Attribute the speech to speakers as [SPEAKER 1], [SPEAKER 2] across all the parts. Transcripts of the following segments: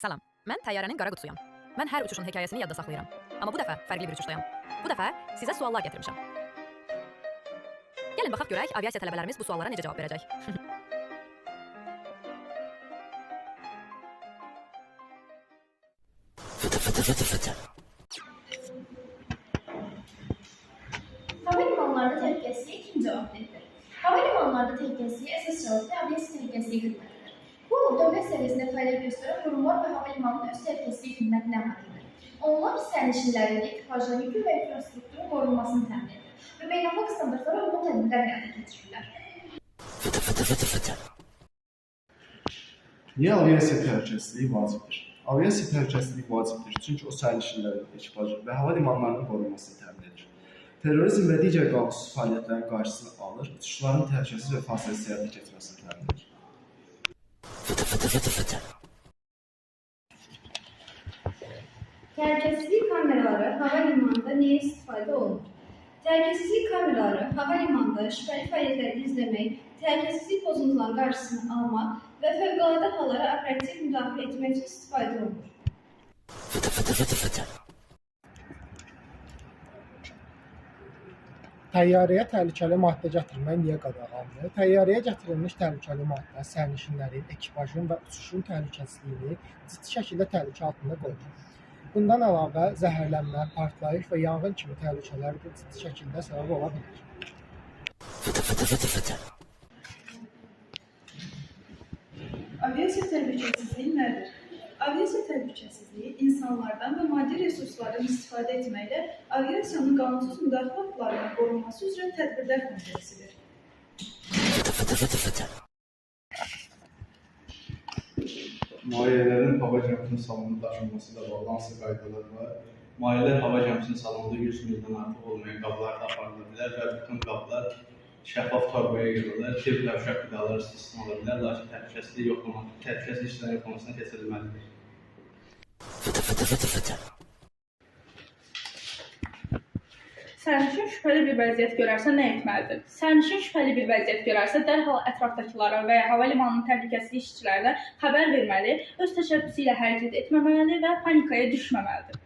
[SPEAKER 1] Salam, mən təyyarənin qara qutusuyam. Mən hər uçuşun hekayəsini yadda saxlayıram. Amma bu dəfə fərqli bir uçuşdayam. Bu dəfə sizə suallar gətirmişəm. Gəlin baxaq görək aviasiya tələbələrimiz bu suallara necə cavab verəcək.
[SPEAKER 2] Hava limanlarda təhlükəsizliyə kim cavabdehdir? Hava limanlarda təhlükəsizliyə əsas cavabdeh aviasiya təhlükəsizliyi xidmətidir. Bu, dövlət səviyyəsində fəaliyyət göstərən qurumlar və hava limanının öz təhlükəsizliyi xidmətinə əməkdir. Onlar sərnişinlərin, ekipajların, yükü və infrastrukturun qorunmasını təmin edir və beynəlxalq standartlara uyğun tədbirlər həyata keçirirlər.
[SPEAKER 3] Niyə aviasiya təhlükəsizliyi vacibdir? Aviasiya təhlükəsizliyi vacibdir, çünki o sərnişinlərin, ekipajın və hava limanlarının qorunmasını təmin edir. Terrorizm və digər qanunsuz fəaliyyətlərin qarşısını alır, uçuşların təhlükəsiz və fasiləsiz həyata keçməsini təmin edir.
[SPEAKER 4] Təhlükəsizlik kameraları hava limanında niyə istifadə olunur? Təhlükəsizlik kameraları hava limanında şübhəli fəaliyyətləri izləmək, təhlükəsizlik pozuntularının qarşısını almaq və fövqəladə hallara operativ müdaxilə etmək üçün istifadə olunur.
[SPEAKER 5] Təyyarəyə təhlükəli maddə gətirmək niyə qadağandır? Təyyarəyə gətirilmiş təhlükəli maddə sərnişinlərin, ekipajın və uçuşun təhlükəsizliyini ciddi şəkildə təhlükə altında qoyur. Bundan əlavə zəhərlənmə, partlayış və yanğın kimi təhlükələr də ciddi şəkildə səbəb ola bilir.
[SPEAKER 6] Aviasiya təhlükəsizliyi nədir? Aviasiya təhlükəsizliyi insanlardan və maddi resurslardan istifadə etməklə aviasiyanın qanunsuz müdaxilə aktlarının qorunması üzrə tədbirlər kompleksidir.
[SPEAKER 3] Mayelərin hava gəmisinin salonunda daşınması ilə bağlı hansı qaydalar var?
[SPEAKER 7] Mayelər hava gəmisinin salonunda 100 mildən artıq olmayan qablarda aparıla bilər və bütün qablar şəffaf torbaya yığılır, tibb və uşaq qidaları istisna ola bilər, lakin təhlükəsizlik işlərin yoxlamasına keçirilməlidir.
[SPEAKER 8] Sərnişin şübhəli bir vəziyyət görərsə nə etməlidir? Sərnişin şübhəli bir vəziyyət görərsə dərhal ətrafdakılara və ya hava limanının təhlükəsizlik işçilərinə xəbər verməli, öz təşəbbüsü ilə hərəkət etməməli və panikaya düşməməlidir.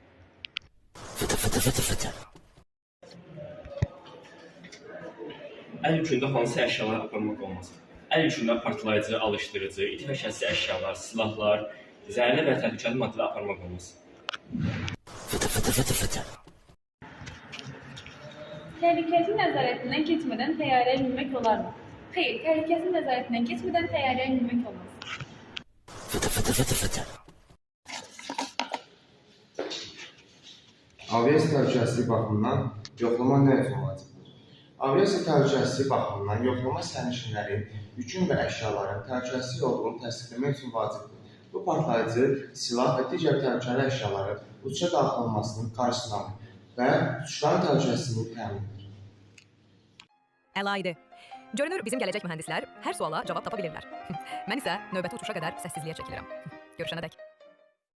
[SPEAKER 9] Əl yükündə hansı əşyalar aparmaq olmaz? Əl yükündə partlayıcı, alışdırıcı, iti və kəskin əşyalar, silahlar, zəhərli və təhlükəli maddələr aparmaq olmaz.
[SPEAKER 8] Təhlükəsizlik nəzarətindən keçmədən təyyarəyə minmək olarmı? Xeyr, təhlükəsizlik nəzarətindən keçmədən təyyarəyə minmək olmaz.
[SPEAKER 10] Aviasiya təhlükəsizliyi baxımından yoxlama nə üçün vacibdir? Aviasiya təhlükəsizliyi baxımından yoxlama sərnişinlərin, yükün və əşyaların təhlükəsizlik olduğunu təsdiqləmək üçün vacibdir. Bu partlayıcı, silah və digər təhlükəli əşyaların uçuşa daxil olmasının qarşısını alır və uçuşların təhlükəsizliyini təmin edir.
[SPEAKER 1] Əlaydı. Görünür bizim gələcək mühəndislər hər suala cavab tapa bilirlər. Mən isə növbəti uçuşa qədər səssizliyə çəkilirəm. Görüşənədək.